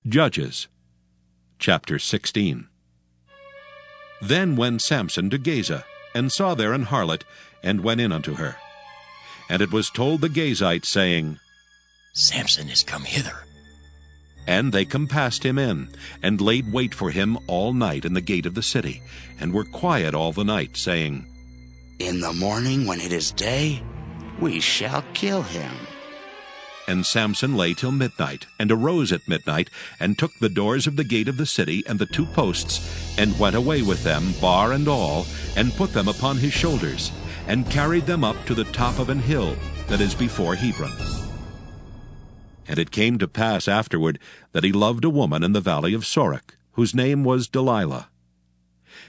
Judges, chapter 16. Then went Samson to Gaza, and saw there an harlot, and went in unto her. And it was told the Gazites, saying, Samson is come hither. And they compassed him in, and laid wait for him all night in the gate of the city, and were quiet all the night, saying, In the morning, when it is day, we shall kill him. And Samson lay till midnight, and arose at midnight, and took the doors of the gate of the city and the 2 posts, and went away with them, bar and all, and put them upon his shoulders, and carried them up to the top of an hill that is before Hebron. And it came to pass afterward that he loved a woman in the valley of Sorek, whose name was Delilah.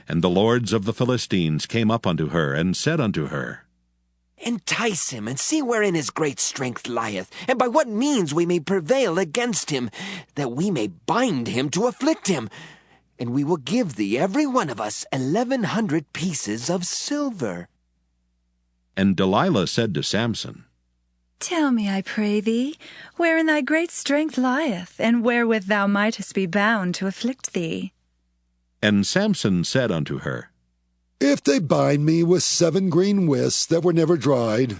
And the lords of the Philistines came up unto her, and said unto her, Entice him, and see wherein his great strength lieth, and by what means we may prevail against him, that we may bind him to afflict him. And we will give thee every one of us 1,100 pieces of silver. And Delilah said to Samson, Tell me, I pray thee, wherein thy great strength lieth, and wherewith thou mightest be bound to afflict thee. And Samson said unto her, If they bind me with 7 green withs that were never dried,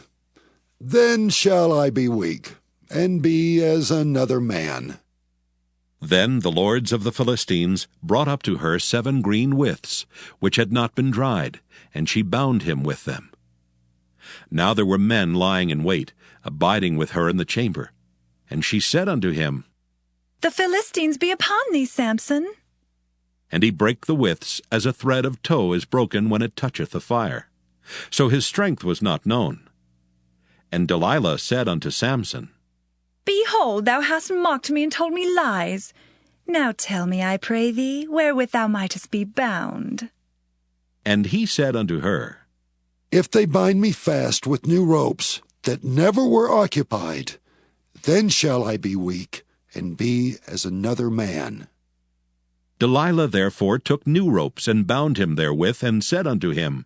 then shall I be weak, and be as another man. Then the lords of the Philistines brought up to her 7 green withs, which had not been dried, and she bound him with them. Now there were men lying in wait, abiding with her in the chamber. And she said unto him, The Philistines be upon thee, Samson. And he brake the withs, as a thread of tow is broken when it toucheth the fire. So his strength was not known. And Delilah said unto Samson, Behold, thou hast mocked me and told me lies. Now tell me, I pray thee, wherewith thou mightest be bound. And he said unto her, If they bind me fast with new ropes that never were occupied, then shall I be weak, and be as another man. Delilah therefore took new ropes, and bound him therewith, and said unto him,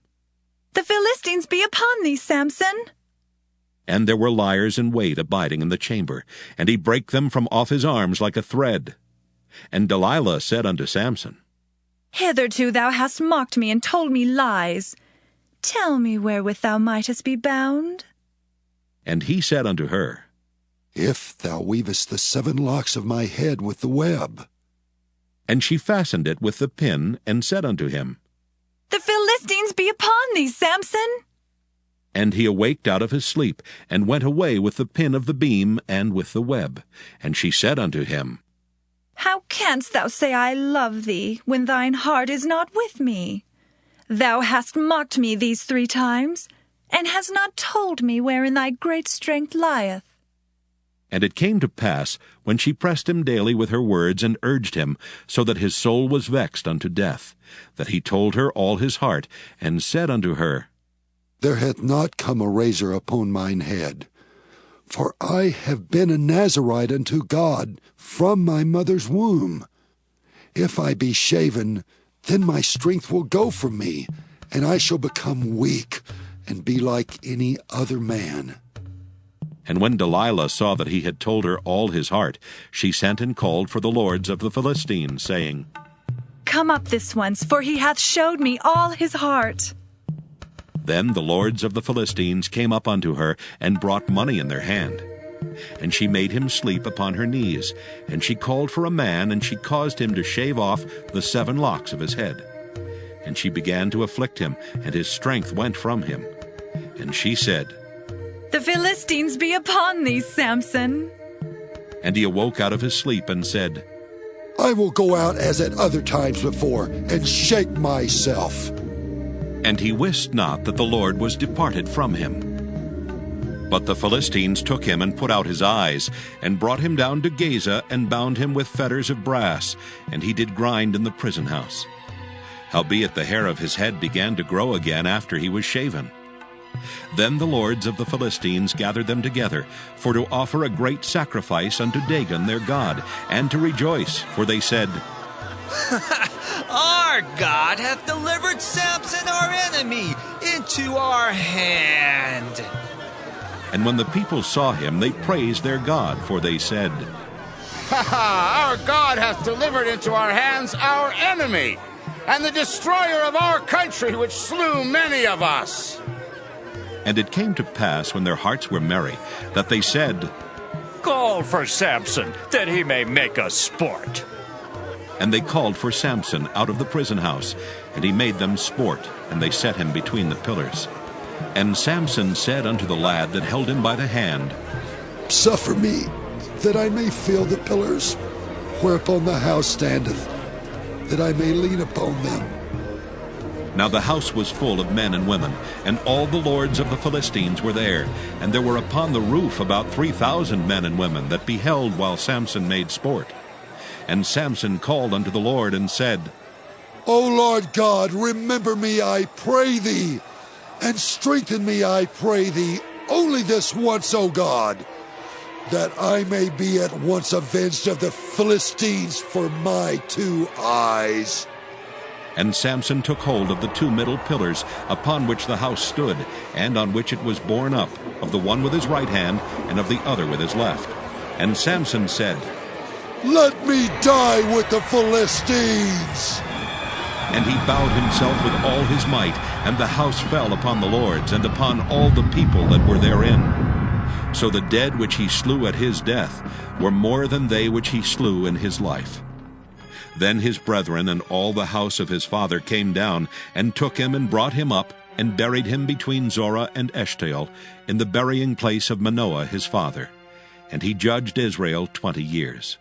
The Philistines be upon thee, Samson. And there were liers in wait abiding in the chamber, and he brake them from off his arms like a thread. And Delilah said unto Samson, Hitherto thou hast mocked me and told me lies. Tell me wherewith thou mightest be bound. And he said unto her, If thou weavest the 7 locks of my head with the web. And she fastened it with the pin, and said unto him, The Philistines be upon thee, Samson. And he awaked out of his sleep, and went away with the pin of the beam, and with the web. And she said unto him, How canst thou say I love thee, when thine heart is not with me? Thou hast mocked me these 3 times, and hast not told me wherein thy great strength lieth. And it came to pass, when she pressed him daily with her words, and urged him, so that his soul was vexed unto death, that he told her all his heart, and said unto her, There hath not come a razor upon mine head, for I have been a Nazarite unto God from my mother's womb. If I be shaven, then my strength will go from me, and I shall become weak, and be like any other man. And when Delilah saw that he had told her all his heart, she sent and called for the lords of the Philistines, saying, Come up this once, for he hath showed me all his heart. Then the lords of the Philistines came up unto her, and brought money in their hand. And she made him sleep upon her knees, and she called for a man, and she caused him to shave off the 7 locks of his head. And she began to afflict him, and his strength went from him. And she said, The Philistines be upon thee, Samson. And he awoke out of his sleep, and said, I will go out as at other times before, and shake myself. And he wist not that the Lord was departed from him. But the Philistines took him, and put out his eyes, and brought him down to Gaza, and bound him with fetters of brass, and he did grind in the prison house. Howbeit the hair of his head began to grow again after he was shaven. Then the lords of the Philistines gathered them together, for to offer a great sacrifice unto Dagon their god, and to rejoice, for they said, Our God hath delivered Samson our enemy into our hand. And when the people saw him, they praised their God, for they said, Ha ha! Our God hath delivered into our hands our enemy, and the destroyer of our country, which slew many of us. And it came to pass, when their hearts were merry, that they said, Call for Samson, that he may make us sport. And they called for Samson out of the prison house, and he made them sport, and they set him between the pillars. And Samson said unto the lad that held him by the hand, Suffer me, that I may feel the pillars, whereupon the house standeth, that I may lean upon them. Now the house was full of men and women, and all the lords of the Philistines were there, and there were upon the roof about 3,000 men and women that beheld while Samson made sport. And Samson called unto the Lord and said, O Lord God, remember me, I pray thee, and strengthen me, I pray thee, only this once, O God, that I may be at once avenged of the Philistines for my 2 eyes. And Samson took hold of the 2 middle pillars upon which the house stood, and on which it was borne up, of the one with his right hand, and of the other with his left. And Samson said, Let me die with the Philistines. And he bowed himself with all his might, and the house fell upon the lords, and upon all the people that were therein. So the dead which he slew at his death were more than they which he slew in his life. Then his brethren and all the house of his father came down, and took him, and brought him up, and buried him between Zorah and Eshtaol, in the burying place of Manoah his father. And he judged Israel 20 years.